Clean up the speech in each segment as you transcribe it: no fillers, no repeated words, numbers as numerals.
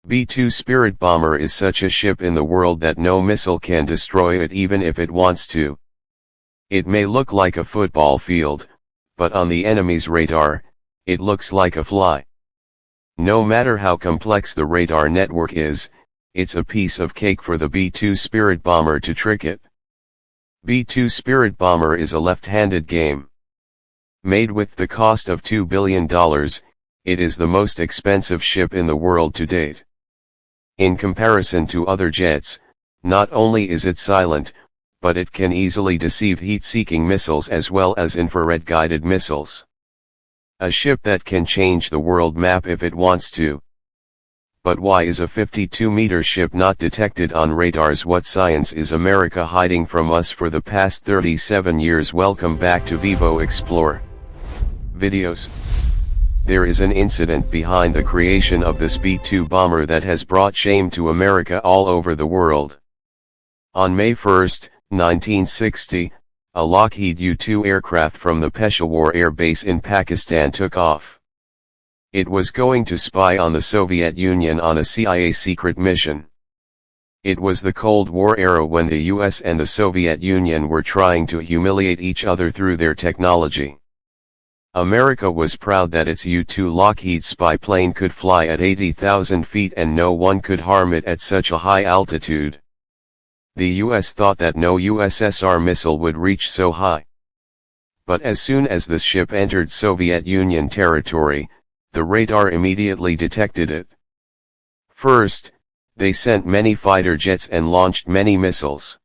B-2 Spirit bomber is such a ship in the world that no missile can destroy it even if it wants to. It may look like a football field, but on the enemy's radar, it looks like a fly. No matter how complex the radar network is, it's a piece of cake for the B-2 Spirit bomber to trick it. B-2 Spirit bomber is a left-handed game. Made with the cost of $2 billion, it is the most expensive ship in the world to date. In comparison to other jets, not only is it silent, but it can easily deceive heat-seeking missiles as well as infrared-guided missiles. A ship that can change the world map if it wants to. But why is a 52-meter ship not detected on radars? What science is America hiding from us for the past 37 years? Welcome back to VEVO Explore videos. There is an incident behind the creation of this B-2 bomber that has brought shame to America all over the world. On May 1, 1960, a Lockheed U-2 aircraft from the Peshawar Air Base in Pakistan took off. It was going to spy on the Soviet Union on a CIA secret mission. It was the Cold War era when the US and the Soviet Union were trying to humiliate each other through their technology. America was proud that its U-2 Lockheed spy plane could fly at 80,000 feet and no one could harm it at such a high altitude. The US thought that no USSR missile would reach so high. But as soon as the ship entered Soviet Union territory, the radar immediately detected it. First, they sent many fighter jets and launched many missiles.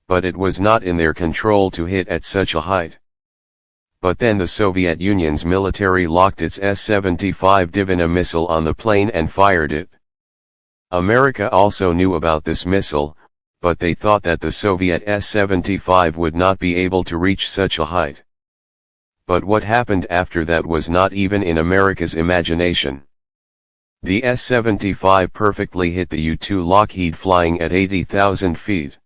But it was not in their control to hit at such a height. But then the Soviet Union's military locked its S-75 Divina missile on the plane and fired it. America also knew about this missile, but they thought that the Soviet S-75 would not be able to reach such a height. But what happened after that was not even in America's imagination. The S-75 perfectly hit the U-2 Lockheed flying at 80,000 feet.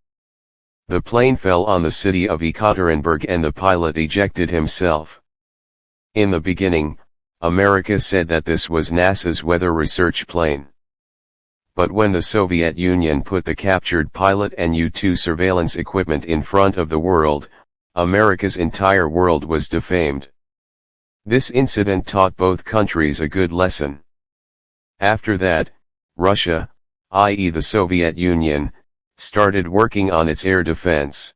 The plane fell on the city of Ekaterinburg and the pilot ejected himself. In the beginning, America said that this was NASA's weather research plane. But when the Soviet Union put the captured pilot and U-2 surveillance equipment in front of the world, America's entire world was defamed. This incident taught both countries a good lesson. After that, Russia, i.e. the Soviet Union, started working on its air defense.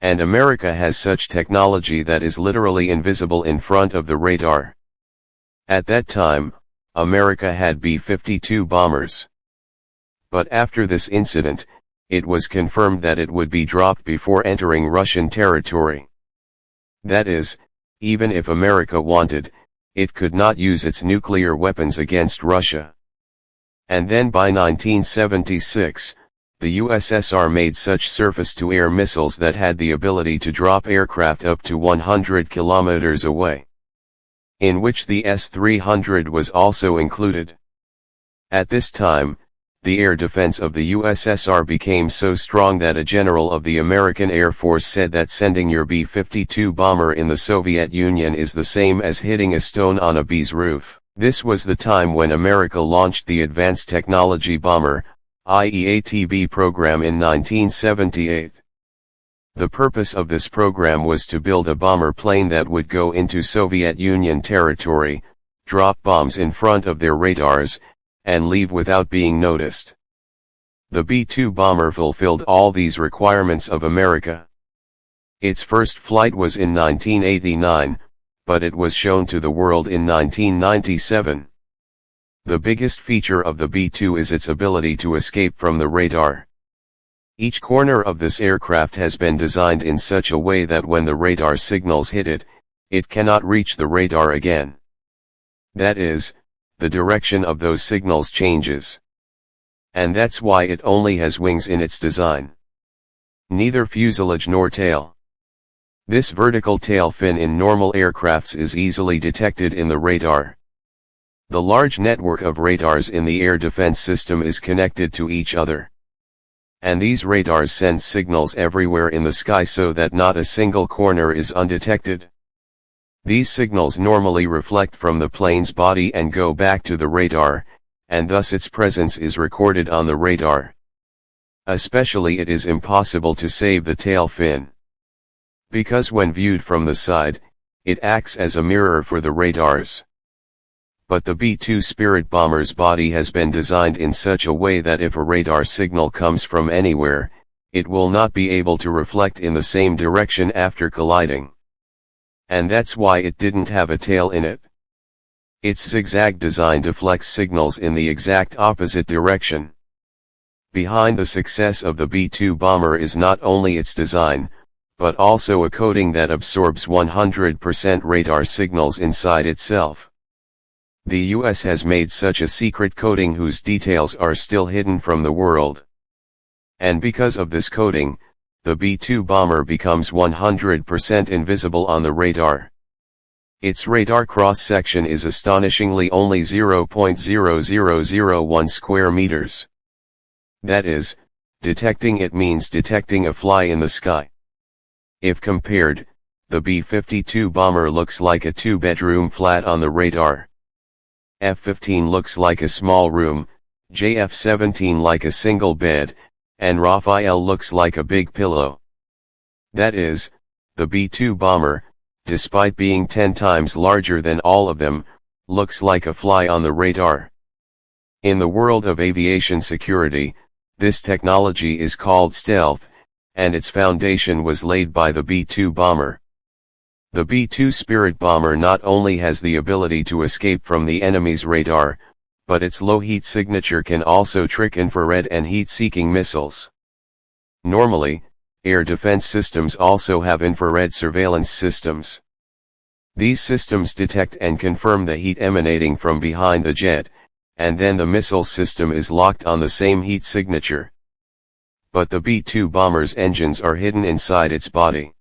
And America has such technology that is literally invisible in front of the radar. At that time, America had B-52 bombers. But after this incident, it was confirmed that it would be dropped before entering Russian territory. That is, even if America wanted, it could not use its nuclear weapons against Russia. And then by 1976, the USSR made such surface-to-air missiles that had the ability to drop aircraft up to 100 kilometers away. In which the S-300 was also included. At this time, the air defense of the USSR became so strong that a general of the American Air Force said that sending your B-52 bomber in the Soviet Union is the same as hitting a stone on a bee's roof. This was the time when America launched the Advanced Technology Bomber, IEATB program in 1978. The purpose of this program was to build a bomber plane that would go into Soviet Union territory, drop bombs in front of their radars, and leave without being noticed. The B-2 bomber fulfilled all these requirements of America. Its first flight was in 1989, but it was shown to the world in 1997. The biggest feature of the B-2 is its ability to escape from the radar. Each corner of this aircraft has been designed in such a way that when the radar signals hit it, it cannot reach the radar again. That is, the direction of those signals changes. And that's why it only has wings in its design. Neither fuselage nor tail. This vertical tail fin in normal aircrafts is easily detected in the radar. The large network of radars in the air defense system is connected to each other. And these radars send signals everywhere in the sky so that not a single corner is undetected. These signals normally reflect from the plane's body and go back to the radar, and thus its presence is recorded on the radar. Especially it is impossible to save the tail fin, because when viewed from the side, it acts as a mirror for the radars. But the B-2 Spirit bomber's body has been designed in such a way that if a radar signal comes from anywhere, it will not be able to reflect in the same direction after colliding. And that's why it didn't have a tail in it. Its zigzag design deflects signals in the exact opposite direction. Behind the success of the B-2 bomber is not only its design, but also a coating that absorbs 100% radar signals inside itself. The US has made such a secret coating whose details are still hidden from the world. And because of this coating, the B-2 bomber becomes 100% invisible on the radar. Its radar cross-section is astonishingly only 0.0001 square meters. That is, detecting it means detecting a fly in the sky. If compared, the B-52 bomber looks like a two-bedroom flat on the radar. F-15 looks like a small room, JF-17 like a single bed, and Raphael looks like a big pillow. That is, the B-2 bomber, despite being 10 times larger than all of them, looks like a fly on the radar. In the world of aviation security, this technology is called stealth, and its foundation was laid by the B-2 bomber. The B-2 Spirit bomber not only has the ability to escape from the enemy's radar, but its low heat signature can also trick infrared and heat-seeking missiles. Normally, air defense systems also have infrared surveillance systems. These systems detect and confirm the heat emanating from behind the jet, and then the missile system is locked on the same heat signature. But the B-2 bomber's engines are hidden inside its body.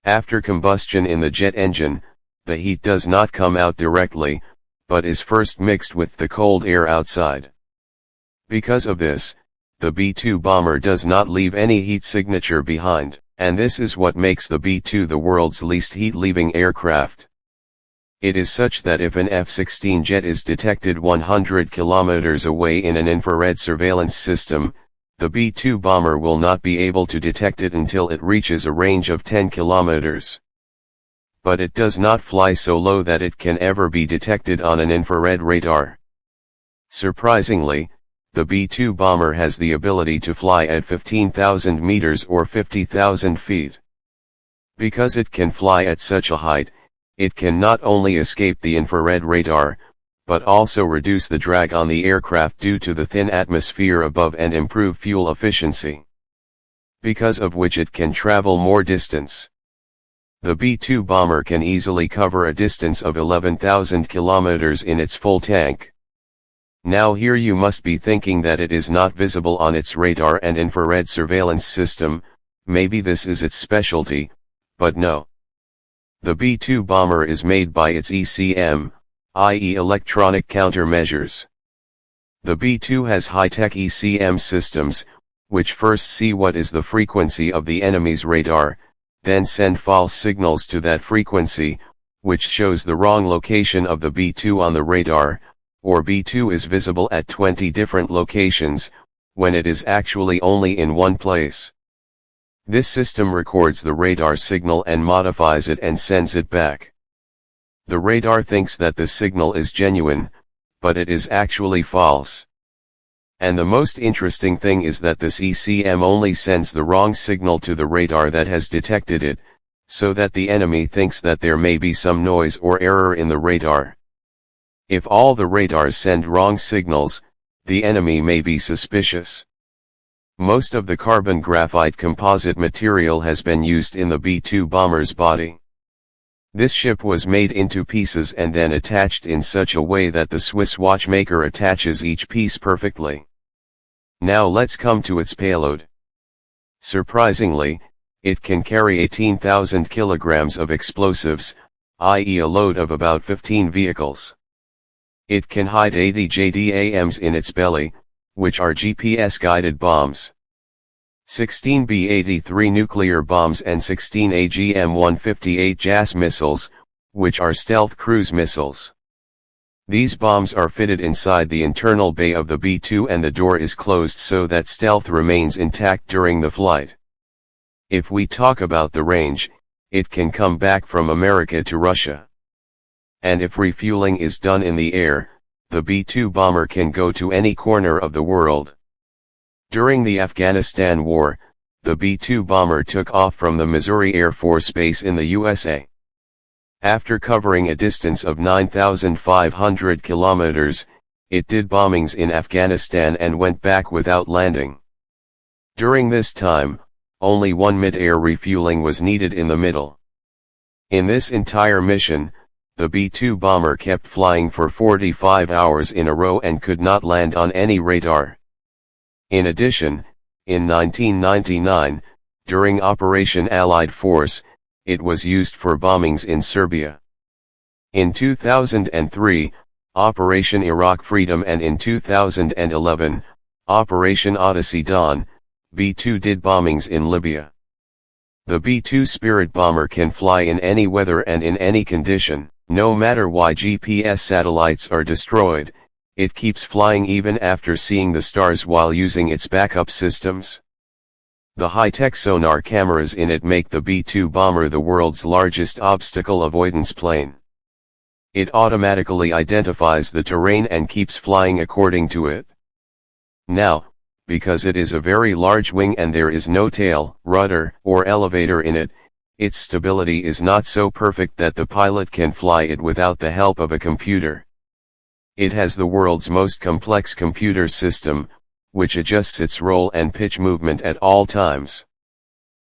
After combustion in the jet engine, the heat does not come out directly, but is first mixed with the cold air outside. Because of this, the B-2 bomber does not leave any heat signature behind, and this is what makes the B-2 the world's least heat-leaving aircraft. It is such that if an F-16 jet is detected 100 kilometers away in an infrared surveillance system, the B-2 bomber will not be able to detect it until it reaches a range of 10 kilometers. But it does not fly so low that it can ever be detected on an infrared radar. Surprisingly, the B-2 bomber has the ability to fly at 15,000 meters or 50,000 feet. Because it can fly at such a height, it can not only escape the infrared radar, but also reduce the drag on the aircraft due to the thin atmosphere above and improve fuel efficiency, because of which it can travel more distance. The B-2 bomber can easily cover a distance of 11,000 kilometers in its full tank. Now here you must be thinking that it is not visible on its radar and infrared surveillance system, maybe this is its specialty, but no. The B-2 bomber is made by its ECM, i.e. electronic countermeasures. The B-2 has high-tech ECM systems, which first see what is the frequency of the enemy's radar, then send false signals to that frequency, which shows the wrong location of the B-2 on the radar, or B-2 is visible at 20 different locations, when it is actually only in one place. This system records the radar signal and modifies it and sends it back. The radar thinks that the signal is genuine, but it is actually false. And the most interesting thing is that this ECM only sends the wrong signal to the radar that has detected it, so that the enemy thinks that there may be some noise or error in the radar. If all the radars send wrong signals, the enemy may be suspicious. Most of the carbon graphite composite material has been used in the B-2 bomber's body. This ship was made into pieces and then attached in such a way that the Swiss watchmaker attaches each piece perfectly. Now let's come to its payload. Surprisingly, it can carry 18,000 kilograms of explosives, i.e. a load of about 15 vehicles. It can hide 80 JDAMs in its belly, which are GPS-guided bombs. 16 B-83 nuclear bombs and 16 AGM-158 JAS missiles, which are stealth cruise missiles. These bombs are fitted inside the internal bay of the B-2 and the door is closed so that stealth remains intact during the flight. If we talk about the range, it can come back from America to Russia. And if refueling is done in the air, the B-2 bomber can go to any corner of the world. During the Afghanistan war, the B-2 bomber took off from the Missouri Air Force Base in the USA. After covering a distance of 9,500 kilometers, it did bombings in Afghanistan and went back without landing. During this time, only one mid-air refueling was needed in the middle. In this entire mission, the B-2 bomber kept flying for 45 hours in a row and could not land on any radar. In addition, in 1999, during Operation Allied Force, it was used for bombings in Serbia. In 2003, Operation Iraq Freedom, and in 2011, Operation Odyssey Dawn, B-2 did bombings in Libya. The B-2 Spirit bomber can fly in any weather and in any condition. No matter why GPS satellites are destroyed, it keeps flying even after seeing the stars while using its backup systems. The high-tech sonar cameras in it make the B-2 bomber the world's largest obstacle avoidance plane. It automatically identifies the terrain and keeps flying according to it. Now, because it is a very large wing and there is no tail, rudder, or elevator in it, its stability is not so perfect that the pilot can fly it without the help of a computer. It has the world's most complex computer system, which adjusts its roll and pitch movement at all times.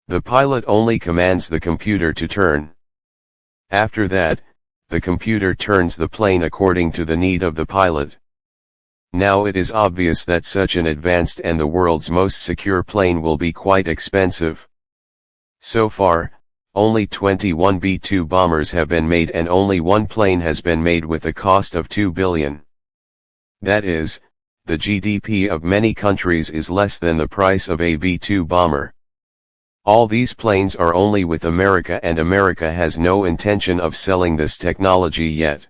The pilot only commands the computer to turn. After that, the computer turns the plane according to the need of the pilot. Now it is obvious that such an advanced and the world's most secure plane will be quite expensive. So far, only 21 B-2 bombers have been made and only one plane has been made with a cost of $2 billion. That is, the GDP of many countries is less than the price of a B-2 bomber. All these planes are only with America and America has no intention of selling this technology yet.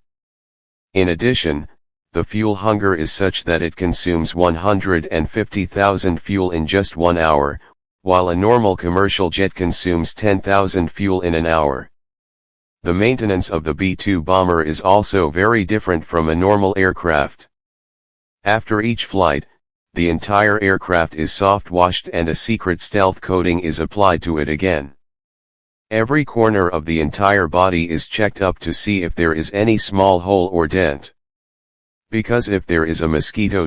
In addition, the fuel hunger is such that it consumes 150,000 fuel in just 1 hour, while a normal commercial jet consumes 10,000 fuel in an hour. The maintenance of the B-2 bomber is also very different from a normal aircraft. After each flight, the entire aircraft is soft washed and a secret stealth coating is applied to it again. Every corner of the entire body is checked up to see if there is any small hole or dent. Because if there is a mosquito